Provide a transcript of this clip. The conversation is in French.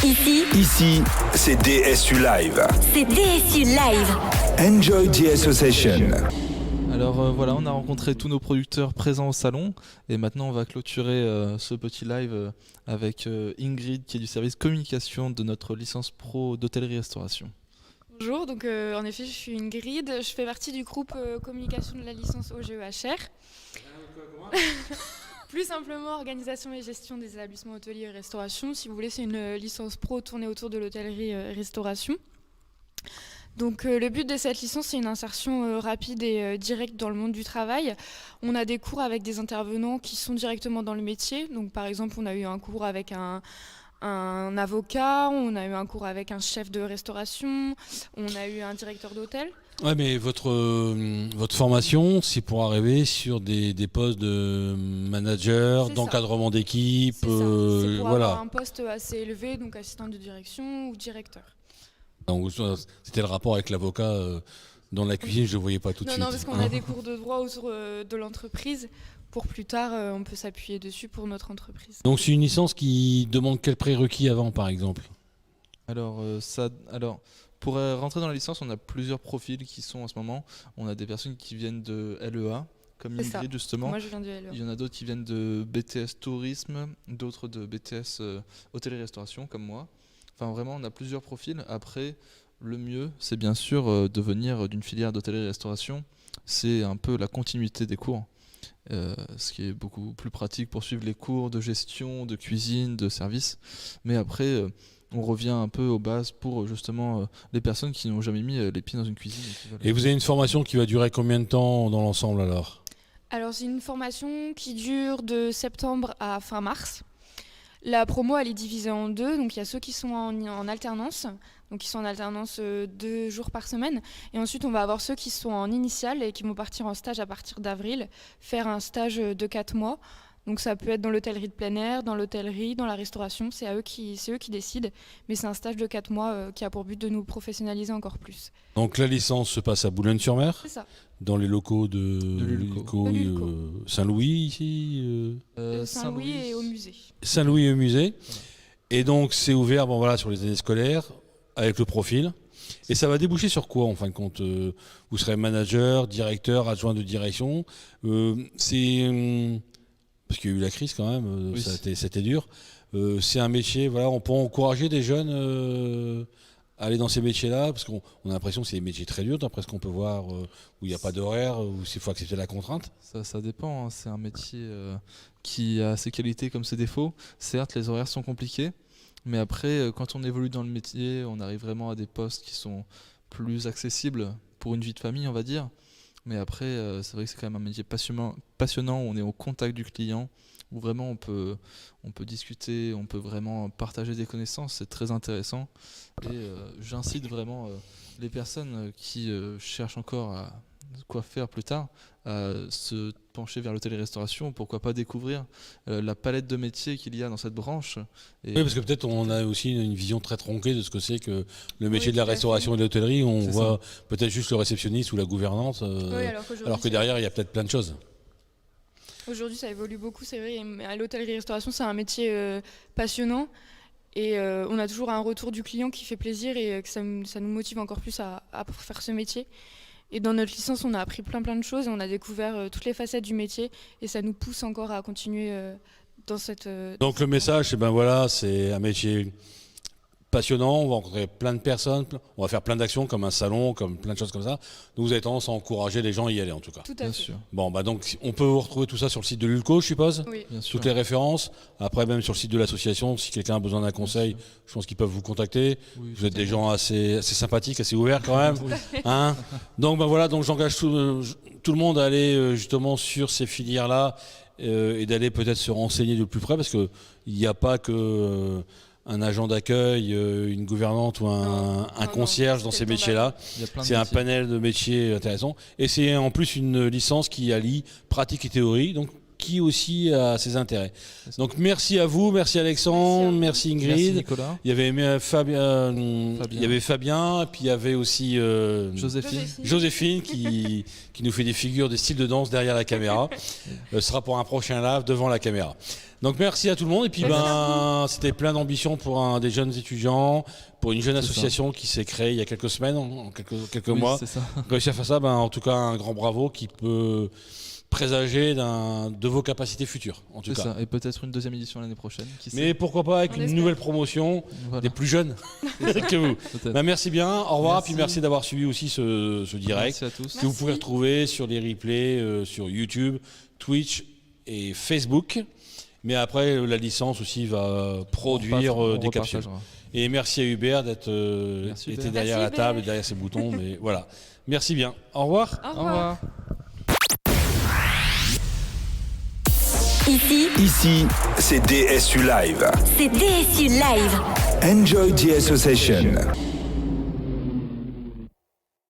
Ici, c'est DSU Live. C'est DSU Live. Enjoy DSU Session. Alors voilà, on a rencontré tous nos producteurs présents au salon et maintenant on va clôturer ce petit live avec Ingrid qui est du service communication de notre licence pro d'hôtellerie-restauration. Bonjour, donc en effet je suis Ingrid, je fais partie du groupe communication de la licence OGEHR. Plus simplement organisation et gestion des établissements hôteliers et restauration. Si vous voulez, c'est une licence pro tournée autour de l'hôtellerie et restauration. Donc le but de cette licence, c'est une insertion rapide et directe dans le monde du travail. On a des cours avec des intervenants qui sont directement dans le métier. Donc par exemple, on a eu un cours avec un avocat, on a eu un cours avec un chef de restauration, on a eu un directeur d'hôtel. Ouais, mais votre formation, c'est pour arriver sur des postes de manager, d'encadrement d'équipe. C'est pour voilà. avoir un poste assez élevé, donc assistant de direction ou directeur. Donc, c'était le rapport avec l'avocat dans la cuisine, je ne le voyais pas tout de suite. Non, parce qu'on a des cours de droit autour de l'entreprise. Pour plus tard, on peut s'appuyer dessus pour notre entreprise. Donc c'est une licence qui demande quel prérequis avant, par exemple? Alors, pour rentrer dans la licence, on a plusieurs profils qui sont en ce moment. On a des personnes qui viennent de LEA, comme Ingrid justement. Moi je viens de LEA. Il y en a d'autres qui viennent de BTS Tourisme, d'autres de BTS Hôtellerie-Restauration, comme moi. Enfin vraiment, on a plusieurs profils. Après, le mieux, c'est bien sûr de venir d'une filière d'hôtellerie-restauration. C'est un peu la continuité des cours. Ce qui est beaucoup plus pratique pour suivre les cours de gestion, de cuisine, de service. Mais après, on revient un peu aux bases pour justement les personnes qui n'ont jamais mis les pieds dans une cuisine. Et vous avez une formation qui va durer combien de temps dans l'ensemble alors? Alors c'est une formation qui dure de septembre à fin mars. La promo, elle est divisée en deux, donc il y a ceux qui sont en alternance, donc ils sont en alternance 2 jours par semaine, et ensuite on va avoir ceux qui sont en initiale et qui vont partir en stage à partir d'avril, faire un stage de 4 mois. Donc ça peut être dans l'hôtellerie de plein air, dans l'hôtellerie, dans la restauration, c'est eux qui décident, mais c'est un stage de 4 mois qui a pour but de nous professionnaliser encore plus. Donc la licence se passe à Boulogne-sur-Mer? C'est ça. Dans les locaux de l'ULCO, Saint-Louis ici Saint-Louis et au musée. Saint-Louis et au musée. Voilà. Et donc c'est ouvert sur les années scolaires avec le profil. Et ça va déboucher sur quoi en fin de compte? Vous serez manager, directeur, adjoint de direction. Parce qu'il y a eu la crise quand même, oui. C'était dur. C'est un métier, on peut encourager des jeunes à aller dans ces métiers-là, parce qu'on a l'impression que c'est des métiers très durs, d'après ce qu'on peut voir, où il n'y a pas d'horaire, où il faut accepter la contrainte. Ça dépend, hein. C'est un métier qui a ses qualités comme ses défauts. Certes, les horaires sont compliqués, mais après, quand on évolue dans le métier, on arrive vraiment à des postes qui sont plus accessibles pour une vie de famille, on va dire. Mais après, c'est vrai que c'est quand même un métier passionnant où on est au contact du client, où vraiment on peut discuter, on peut vraiment partager des connaissances, c'est très intéressant. Et j'incite vraiment les personnes qui cherchent encore à quoi faire plus tard, à se pencher vers l'hôtellerie-restauration, pourquoi pas découvrir la palette de métiers qu'il y a dans cette branche. Oui, parce que peut-être on a aussi une vision très tronquée de ce que c'est que le métier de la restauration et de l'hôtellerie. On voit peut-être juste le réceptionniste ou la gouvernante, alors que derrière il y a peut-être plein de choses. Aujourd'hui ça évolue beaucoup, c'est vrai, mais à l'hôtellerie-restauration c'est un métier passionnant. Et on a toujours un retour du client qui fait plaisir et que ça nous motive encore plus à faire ce métier. Et dans notre licence, on a appris plein de choses et on a découvert toutes les facettes du métier et ça nous pousse encore à continuer dans cette... Donc le message, c'est un métier passionnant, on va rencontrer plein de personnes, on va faire plein d'actions comme un salon, comme plein de choses comme ça. Donc vous avez tendance à encourager les gens à y aller en tout cas. Tout à fait. Bon, donc on peut vous retrouver tout ça sur le site de l'ULCO, je suppose. Oui. Bien sûr. Toutes les références. Après, même sur le site de l'association, si quelqu'un a besoin d'un conseil, je pense qu'ils peuvent vous contacter. Oui, vous êtes des gens assez sympathiques, assez ouverts quand même. Hein, donc donc j'engage tout le monde à aller justement sur ces filières-là et d'aller peut-être se renseigner de plus près, parce qu'il n'y a pas que... un agent d'accueil, une gouvernante ou un concierge dans ces métiers-là. C'est un panel de métiers intéressants. Et c'est en plus une licence qui allie pratique et théorie, donc qui aussi a ses intérêts. Donc merci à vous, merci Alexandre, merci Ingrid. Merci Nicolas. Il y avait Fabien. Il y avait Fabien, et puis il y avait aussi Joséphine qui nous fait des figures, des styles de danse derrière la caméra. Ce sera pour un prochain live devant la caméra. Donc merci à tout le monde et puis c'était plein d'ambition pour des jeunes étudiants, pour une jeune association qui s'est créée il y a quelques semaines, en quelques mois. C'est ça. Réussir à faire ça, en tout cas un grand bravo qui peut présager de vos capacités futures en tout cas. Ça. Et peut-être une deuxième édition l'année prochaine. Mais pourquoi pas avec une nouvelle promotion des plus jeunes que vous. Merci bien, au revoir, puis merci d'avoir suivi aussi ce direct. Merci à tous. Que vous pouvez retrouver sur les replays sur YouTube, Twitch et Facebook. Mais après, la licence aussi va produire des capsules. Et merci à Hubert d'être été derrière la table et derrière ses boutons. Mais voilà. Merci bien. Au revoir. Au revoir. Ici, c'est DSU Live. C'est DSU Live. Enjoy the association.